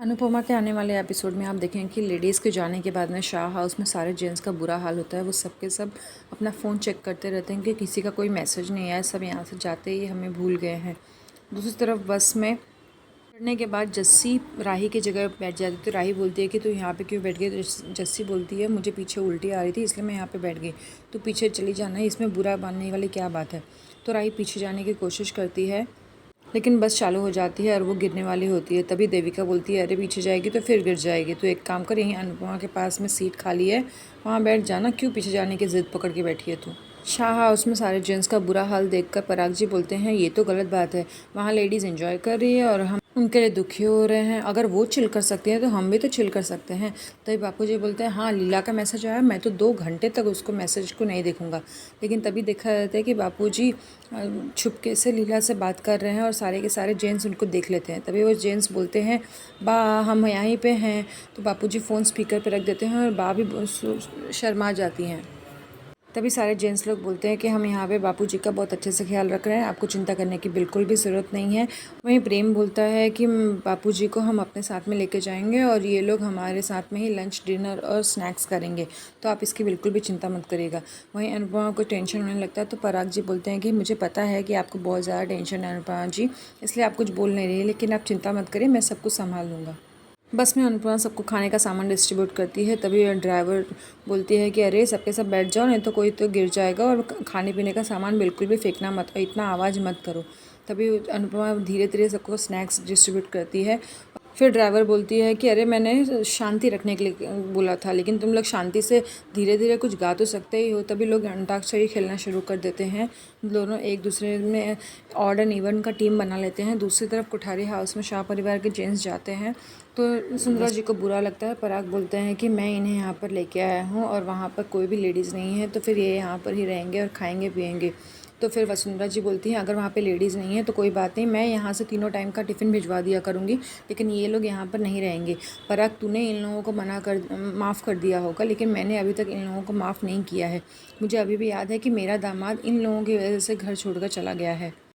अनुपमा के आने वाले एपिसोड में आप देखेंगे कि लेडीज़ के जाने के बाद में शाह हाउस में सारे जेंट्स का बुरा हाल होता है। वो सब के सब अपना फ़ोन चेक करते रहते हैं कि किसी का कोई मैसेज नहीं आया, सब यहाँ से जाते ही हमें भूल गए हैं। दूसरी तरफ बस में चढ़ने के बाद जस्सी राही की जगह बैठ जाती है, तो राही बोलती है कि तू यहाँ पे क्यों बैठ गई। तो जस्सी बोलती है मुझे पीछे उल्टी आ रही थी इसलिए मैं यहाँ पे बैठ गई, तो पीछे चली जाना है, इसमें बुरा मानने वाली क्या बात है। तो राही पीछे जाने की कोशिश करती है लेकिन बस चालू हो जाती है और वो गिरने वाली होती है। तभी देविका बोलती है अरे पीछे जाएगी तो फिर गिर जाएगी, तो एक काम कर, यहीं अनुपमा के पास में सीट खाली है, वहाँ बैठ जाना, क्यों पीछे जाने की ज़िद पकड़ के बैठी है तू। शाह हाउस में सारे जेंट्स का बुरा हाल देखकर पराग जी बोलते हैं ये तो गलत बात है, वहाँ लेडीज़ एंजॉय कर रही है और हम उनके लिए दुखी हो रहे हैं। अगर वो चिल कर सकती हैं तो हम भी तो चिल कर सकते हैं। तभी बापू जी बोलते हैं हाँ लीला का मैसेज आया, मैं तो 2 घंटे तक उसको मैसेज को नहीं देखूंगा। लेकिन तभी देखा जाता है कि बापू जी छुपके से लीला से बात कर रहे हैं और सारे के सारे जेंट्स उनको देख लेते हैं। तभी वो जेंट्स बोलते हैं बा हम यहीं पे हैं, तो बापू जी फ़ोन स्पीकर पे रख देते हैं और बा भी शर्मा जाती हैं। तभी सारे जेंट्स लोग बोलते हैं कि हम यहाँ पे बापू जी का बहुत अच्छे से ख्याल रख रहे हैं, आपको चिंता करने की बिल्कुल भी ज़रूरत नहीं है। वहीं प्रेम बोलता है कि बापू जी को हम अपने साथ में लेके जाएंगे और ये लोग हमारे साथ में ही लंच डिनर और स्नैक्स करेंगे, तो आप इसकी बिल्कुल भी चिंता मत करिएगा। वहीं अनुपमा को टेंशन होने लगता है, तो पराग जी बोलते हैं कि मुझे पता है कि आपको बहुत ज़्यादा टेंशन है अनुपमा जी, इसलिए आप कुछ बोल नहीं रही, लेकिन आप चिंता मत करिए, मैं सब कुछ संभाल लूँगा। बस में अनुपमा सबको खाने का सामान डिस्ट्रीब्यूट करती है। तभी ड्राइवर बोलती है कि अरे सबके सब बैठ जाओ, नहीं तो कोई तो गिर जाएगा, और खाने पीने का सामान बिल्कुल भी फेंकना मत और इतना आवाज़ मत करो। तभी अनुपमा धीरे धीरे सबको स्नैक्स डिस्ट्रीब्यूट करती है। फिर ड्राइवर बोलती है कि अरे मैंने शांति रखने के लिए बोला था, लेकिन तुम लोग शांति से धीरे धीरे कुछ गा तो सकते ही हो। तभी लोग अंताक्षरी खेलना शुरू कर देते हैं। दोनों एक दूसरे में ऑड एंड इवन का टीम बना लेते हैं। दूसरी तरफ कोठारी हाउस में शाह परिवार के जेंट्स जाते हैं, तो सुंदरा जी को बुरा लगता है। पराग बोलते हैं कि मैं इन्हें यहाँ पर लेके आया हूँ और वहाँ पर कोई भी लेडीज़ नहीं है, तो फिर ये यहाँ पर ही रहेंगे और खाएंगे पिएंगे। तो फिर वसुंधरा जी बोलती हैं अगर वहाँ पे लेडीज़ नहीं है तो कोई बात नहीं, मैं यहाँ से 3 टाइम का टिफ़िन भिजवा दिया करूँगी, लेकिन ये लोग यहाँ पर नहीं रहेंगे। पराग तूने इन लोगों को माफ़ कर दिया होगा, लेकिन मैंने अभी तक इन लोगों को माफ़ नहीं किया है। मुझे अभी भी याद है कि मेरा दामाद इन लोगों की वजह से घर छोड़कर चला गया है।